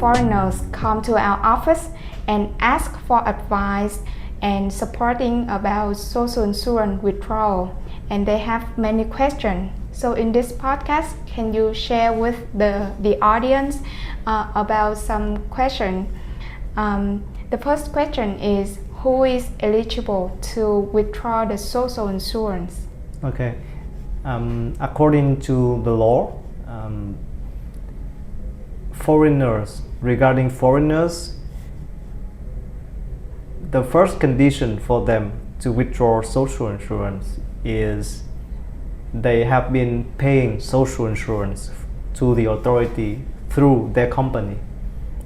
foreigners come to our office and ask for advice and supporting about social insurance withdrawal, and they have many questions. So in this podcast, can you share with the audience about some questions? The first question is, who is eligible to withdraw the social insurance? Okay. According to the law, regarding foreigners, the first condition for them to withdraw social insurance is they have been paying social insurance to the authority through their company,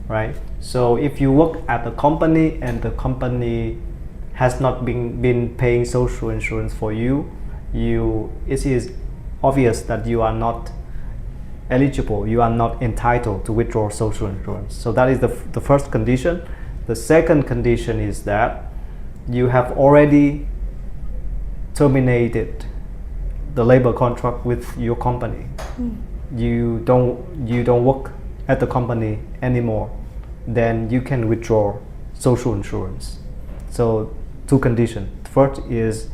right? So if you work at a company and the company has not been paying social insurance for you, it is obvious that you are not eligible, you are not entitled to withdraw social insurance. So that is the first condition. The second condition is that you have already terminated the labor contract with your company. You don't work at the company anymore, then you can withdraw social insurance. So two conditions. First is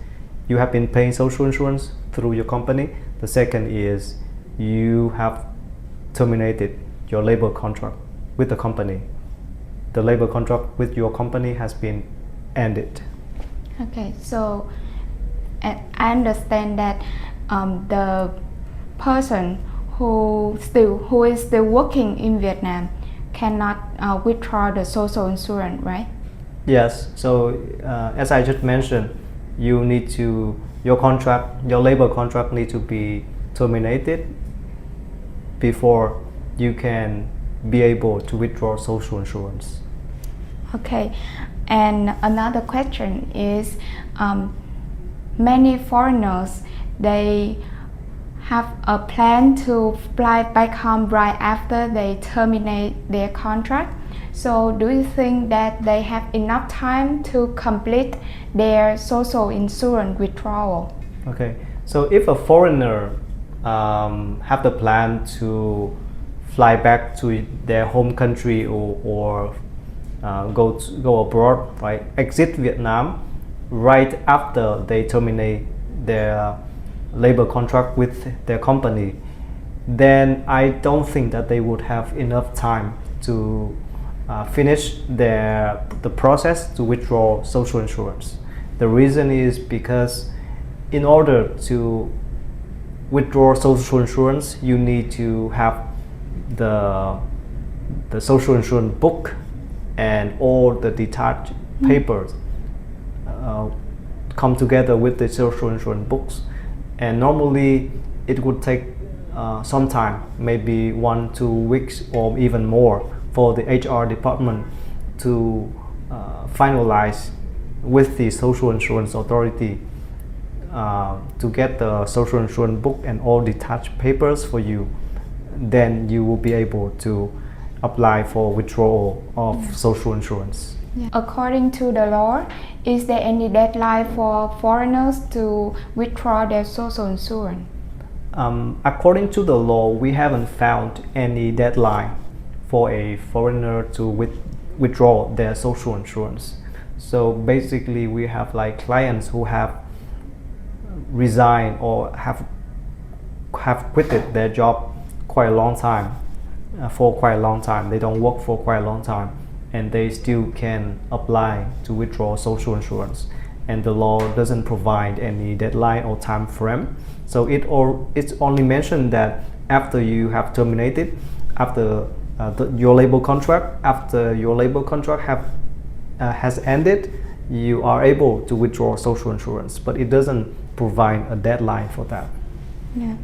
you have been paying social insurance through your company. The second is you have terminated your labor contract with the company. The labor contract with your company has been ended. Okay, so I understand that the person who is still working in Vietnam cannot withdraw the social insurance, right? Yes. So as I just mentioned, your labor contract need to be terminated before you can be able to withdraw social insurance. Okay, and another question is, many foreigners, they have a plan to fly back home right after they terminate their contract. So do you think that they have enough time to complete their social insurance withdrawal? Okay, so if a foreigner have the plan to fly back to their home country or go abroad, right, exit Vietnam right after they terminate their labor contract with their company, then I don't think that they would have enough time to finish the process to withdraw social insurance. The reason is because in order to withdraw social insurance, you need to have the social insurance book and all the detached papers come together with the social insurance books, and normally it would take some time, maybe 1-2 weeks or even more, for the HR department to finalize with the social insurance authority to get the social insurance book and all detached papers for you. Then you will be able to apply for withdrawal of social insurance. Yeah. According to the law, is there any deadline for foreigners to withdraw their social insurance? According to the law, we haven't found any deadline for a foreigner to withdraw their social insurance. So basically, we have like clients who have resigned or have quitted their job quite a long time, for quite a long time. They don't work for quite a long time, and they still can apply to withdraw social insurance. And the law doesn't provide any deadline or time frame. So it's only mentioned that after you have terminated, after your labor contract, has ended, you are able to withdraw social insurance, but it doesn't provide a deadline for that. Yeah.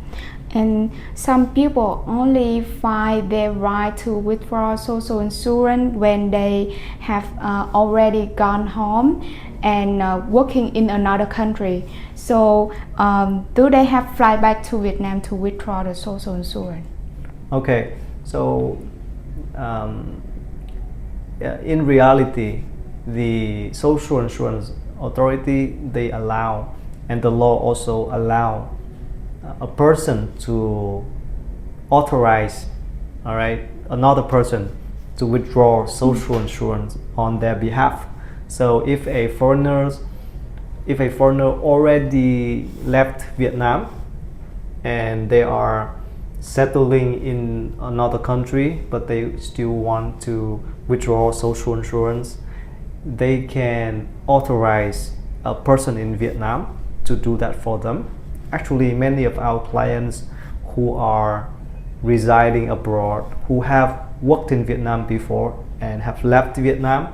And some people only find their right to withdraw social insurance when they have already gone home and working in another country. So do they have fly back to Vietnam to withdraw the social insurance? Okay, so in reality, the social insurance authority, they allow, and the law also allow a person to authorize, all right, another person to withdraw social insurance on their behalf. So if a foreigner already left Vietnam and they are settling in another country but they still want to withdraw social insurance, they can authorize a person in Vietnam to do that for them. Actually, many of our clients who are residing abroad, who have worked in Vietnam before and have left Vietnam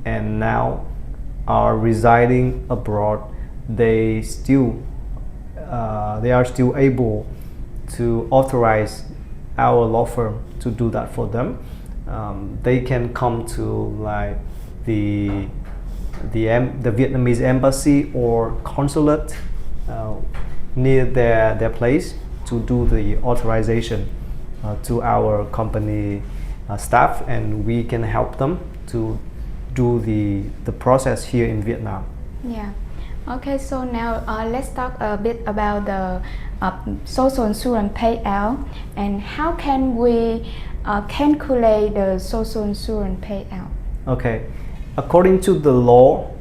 and now are residing abroad, they are still able to authorize our law firm to do that for them. They can come to like the Vietnamese embassy or consulate near their place to do the authorization to our company staff, and we can help them to do the process here in Vietnam. Yeah. Okay, so now let's talk a bit about the social insurance payout and how can we calculate the social insurance payout. Okay, according to the law,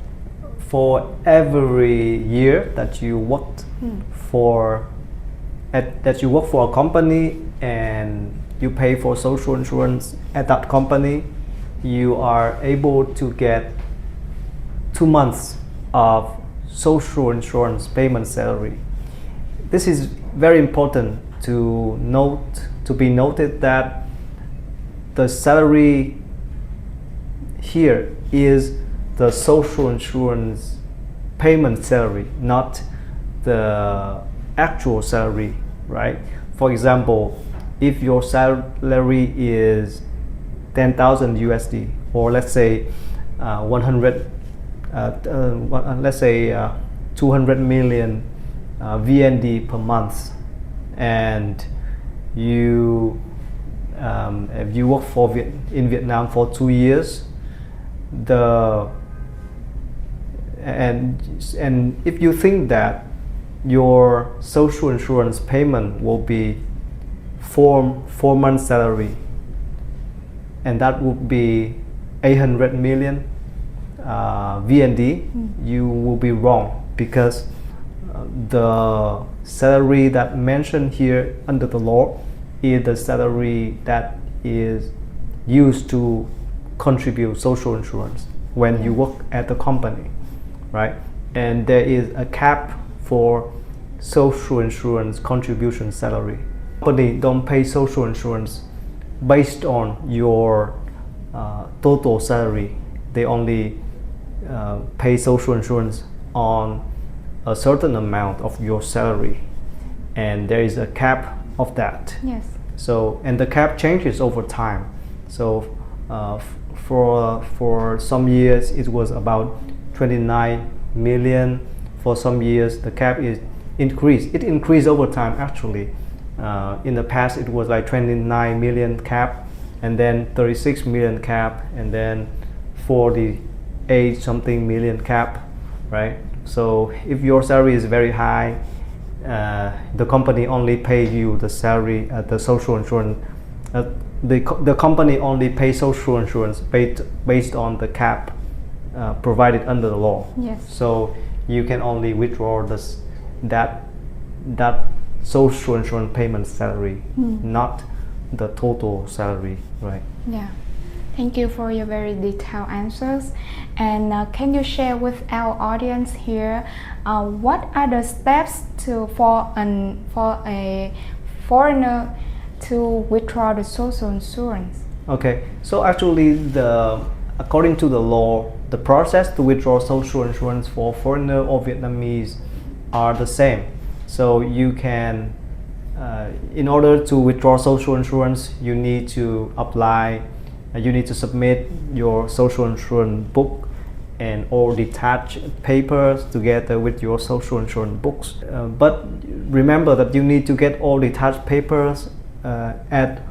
for every year that you worked for a company and you pay for social insurance at that company, you are able to get 2 months of social insurance payment salary. This is very important to be noted that the salary here is the social insurance payment salary, not the actual salary, right? For example, if your salary is 10,000 USD, or let's say 200 million VND per month, and if you work in Vietnam for 2 years, and if you think that your social insurance payment will be 4 months salary, and that would be 800 million VND, you will be wrong, because the salary that mentioned here under the law is the salary that is used to contribute social insurance when you work at the company, right? And there is a cap for social insurance contribution salary. Company don't pay social insurance based on your total salary. They only pay social insurance on a certain amount of your salary, and there is a cap of that. Yes. So, and the cap changes over time. So for some years it was about 29 million. For some years the cap is increased. It increased over time actually. In the past it was like 29 million cap, and then 36 million cap, and then 48 something million cap, right? So if your salary is very high, the company only pay you the salary, the social insurance. The company only pays social insurance based on the cap provided under the law. Yes. So you can only withdraw that social insurance payment salary, not the total salary, right? Yeah. Thank you for your very detailed answers. And can you share with our audience here what are the steps for a foreigner to withdraw the social insurance? Okay, so actually according to the law, the process to withdraw social insurance for foreigner or Vietnamese are the same. So you can, in order to withdraw social insurance, you need to apply. You need to submit your social insurance book and all detached papers together with your social insurance books. But remember that you need to get all detached papers at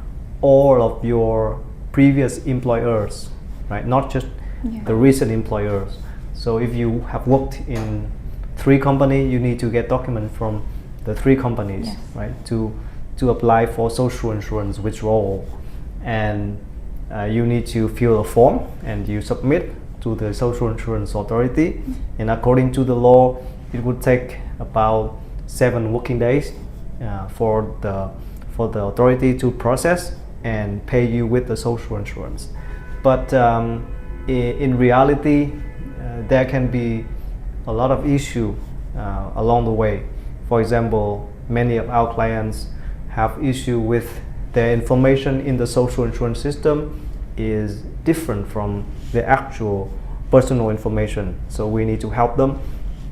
all of your previous employers, right? Not just the recent employers. So if you have worked in 3 companies, you need to get documents from the 3 companies, right? To apply for social insurance withdrawal. And you need to fill a form and you submit to the social insurance authority, and according to the law it would take about 7 working days for the authority to process and pay you with the social insurance. But in reality there can be a lot of issue along the way. For example, many of our clients have issue with their information in the social insurance system is different from the actual personal information. So we need to help them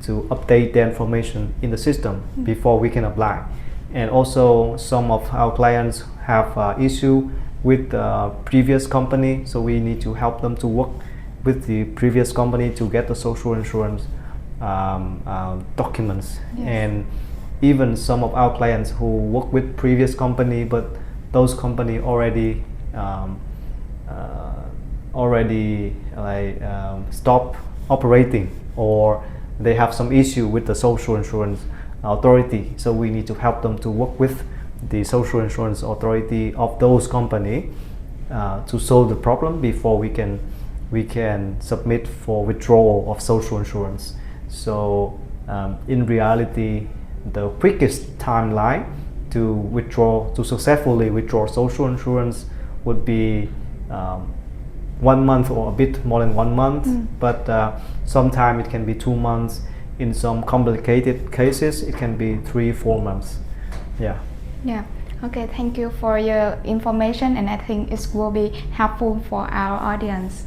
to update their information in the system before we can apply. And also some of our clients have issue with the previous company, so we need to help them to work with the previous company to get the social insurance documents. Yes. And even some of our clients who work with previous company, but those company already stop operating, or they have some issue with the social insurance authority, so we need to help them to work with the social insurance authority of those company to solve the problem before we can submit for withdrawal of social insurance. So in reality, the quickest timeline to successfully withdraw social insurance would be 1 month or a bit more than 1 month, but sometimes it can be 2 months. In some complicated cases it can be 3-4 months. Yeah. Okay, thank you for your information, and I think it will be helpful for our audience.